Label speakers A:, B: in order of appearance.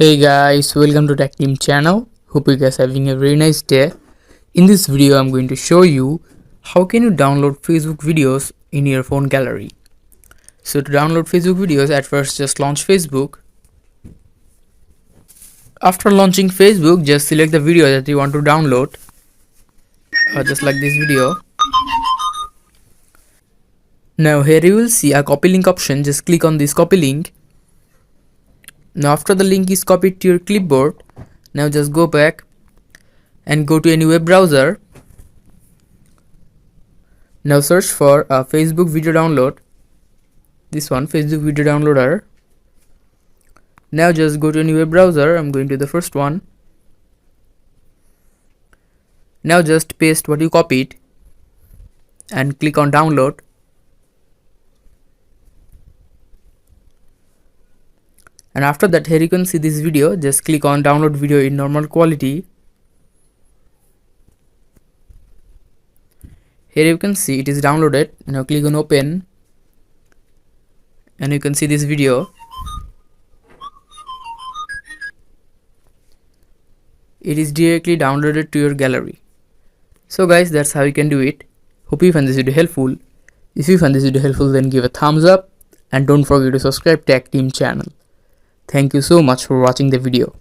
A: Hey guys, welcome to Tech Team channel. Hope you guys are having a very nice day. In this video, I'm going to show you how can you download Facebook videos in your phone gallery. So to download Facebook videos, at first just launch Facebook. After launching Facebook, just select the video that you want to download, just like this video. Now here you will see a copy link option. Just click on this copy link. Now after the link is copied to your clipboard, now just go back and go to any web browser. Now search for a Facebook video download. This one, Facebook video downloader. Now just go to any web browser. I'm going to the first one. Now just paste what you copied and click on download. And after that, here you can see this video. Just click on download video in normal quality. Here you can see it is downloaded. Now click on open and you can see this video. It is directly downloaded to your gallery. So guys, that's how you can do it. Hope you find this video helpful. If you find this video helpful, then give a thumbs up and don't forget to subscribe to Tech Team channel. Thank you so much for watching the video.